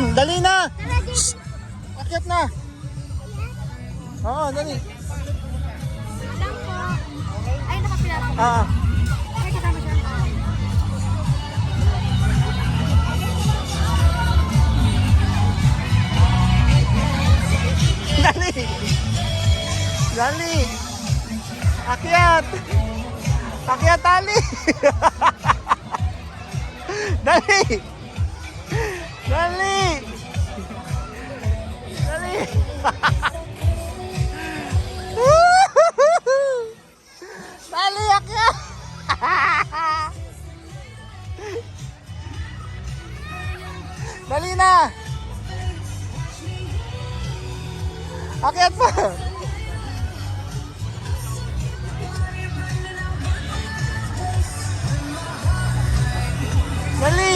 Dali na! Shh! Akyat na! Oo, dali. Lang po. Ay, nakapila po. Ah, Ay, kasama siya. dali! Dali! Akyat! Akyat, dali! dali! Dali! Dali! Dali, akyat! Dali na! Akyat pa! Dali!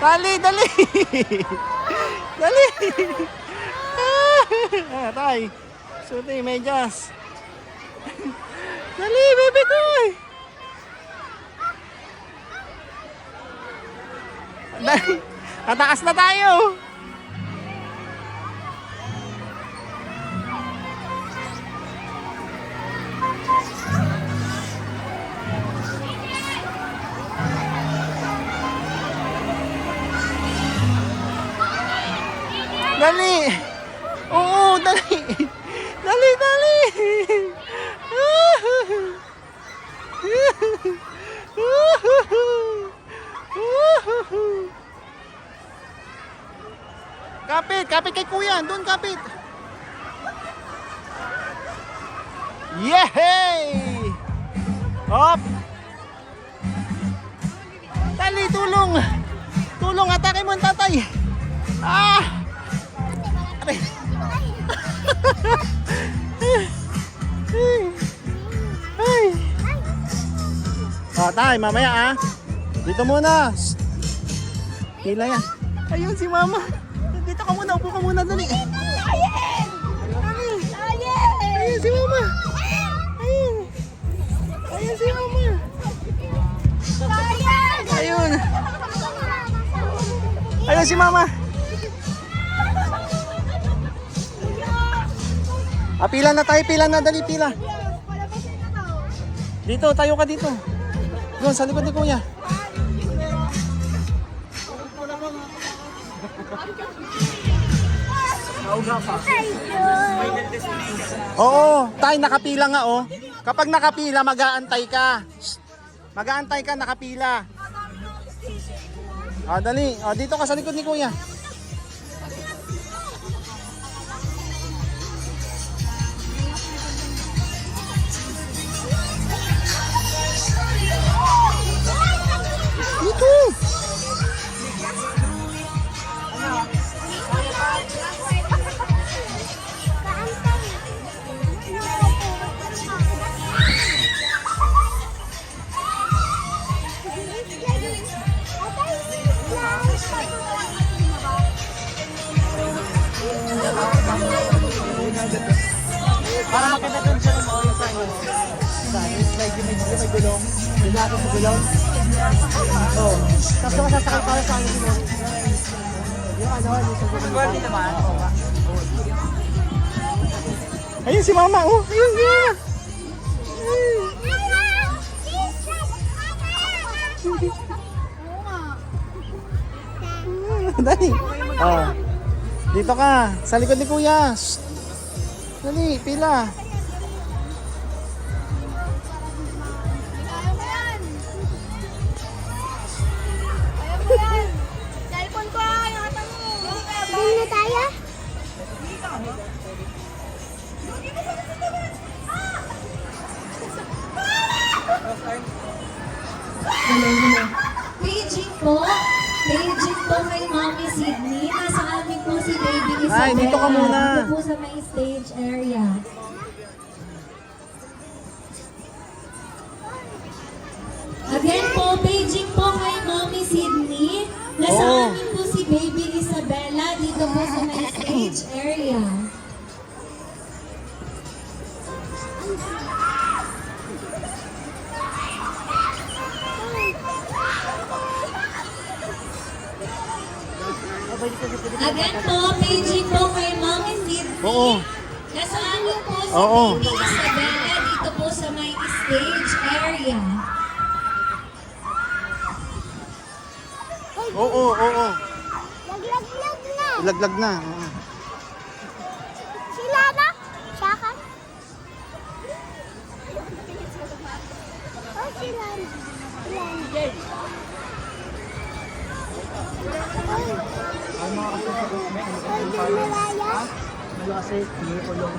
Dali, dali! Dali! Tay, suti, medyas. Dali, bebe ko! Dali, tataas na tayo! Dali! Oo, dali! Dali, dali! Kapit! Kapit kay kuya! Doon kapit! Yehey! Hop! Dali, tulong! Tulong! Atake mo ang tatay! Ah! Aray! Ay! Tay, mamaya ah! Dito muna! Shh. Hila yan! Ayun si mama! Dito ka muna! Upo ka muna! Dali! Ayun si mama! Ayun! Ayun si mama! Ayun! Ayun si mama! Ah, pila na tayo, pila na, dali, pila. Dito, tayo ka dito. Doon, sa likod ni kuya. Oo, tayo nakapila nga oh. Kapag nakapila, mag-aantay ka. Mag-aantay ka, nakapila. Ah, dali. Ah, dito ka sa likod ni kuya. Dito. Para makita doon siya ng mga sa inyo. Slide yung may gulong. Bilado sa gulong. Oo. Tapos kung masasakay para sa akin mo. Yung ano, yung sa gulong. Gulong naman. Ayun si mama. Oh, ayun si mama. Dali. Oh. Dito ka. Sa likod ni kuya. Shh. Dali, pila. Cellphone ko, ingatan mo. Doon na tayo? Hello. Paging po. Paging po kay Mommy Sydney. Nasa amin po si Baby Isabel. Ay, dito ka muna. Dito po sa may stage area. Again po, paging po kay Mommy Sydney. Nasa Oo. amin po si Baby Isabella dito po sa may stage area. Again po, paging po kay Mommy Sydney. Oo. Nasa amin po si Oo. Baby Isabella dito po sa may stage area. Oo, oo. Laglag na. Ilaglag na. Oo. Sila na? Siya ka? Oh, sila na. Sila na. Ay, Malaya. Ano kasi, hindi ko lang.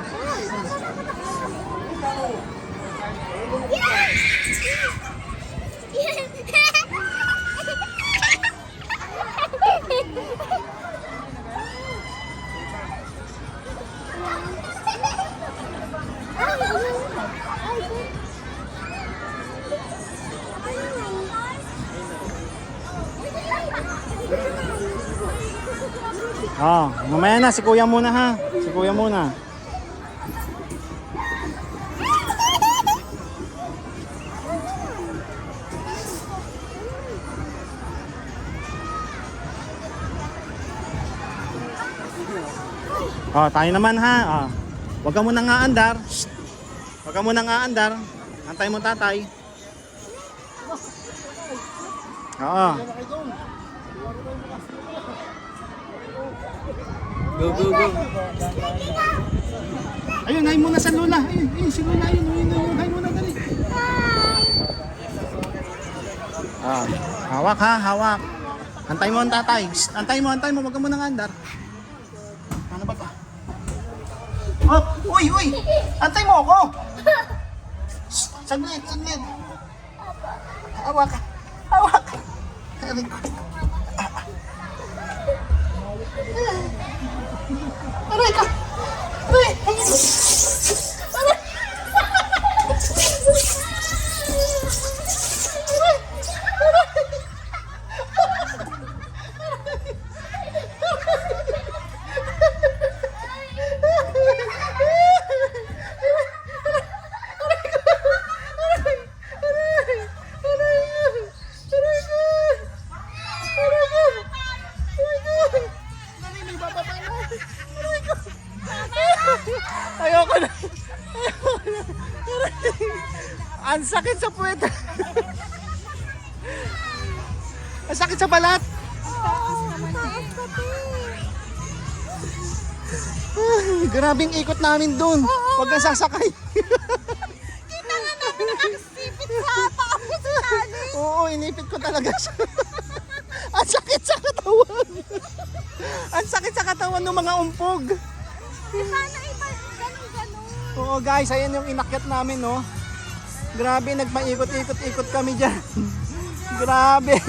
Mamaya na, si kuya muna ha. Si kuya muna. Tayo naman ha. Huwag ka munang aandar. Shh. Huwag ka munang aandar. Antay mo tatay. Oo. Go, go, go. Ayun, hay muna sa Lola. Ayun, si Lola. Ayun, hay muna dali. Hawak ha, hawak. Antay mo ang tatay. Shh, antay mo. Huwag ka munang aandar. Ano ba pa? Oh, uy! Antay mo ako! Shh, saglit. Hawak. Aray ko. Aray ka! Ayoko na. Ang sakit sa puwet. Ang sakit sa balat. Grabing ikot namin dun. Huwag kang sasakay. Kita nga namin nakasipit sa paa mo si Tani. Oo, inipit ko talaga siya. Ang sakit sa katawan. Ang sakit sa katawan ng mga umpog. Sana iba ganun-ganun. Oo guys, ayan yung inakyat namin, no. Grabe, nagpaikot-ikot-ikot kami dyan. Grabe.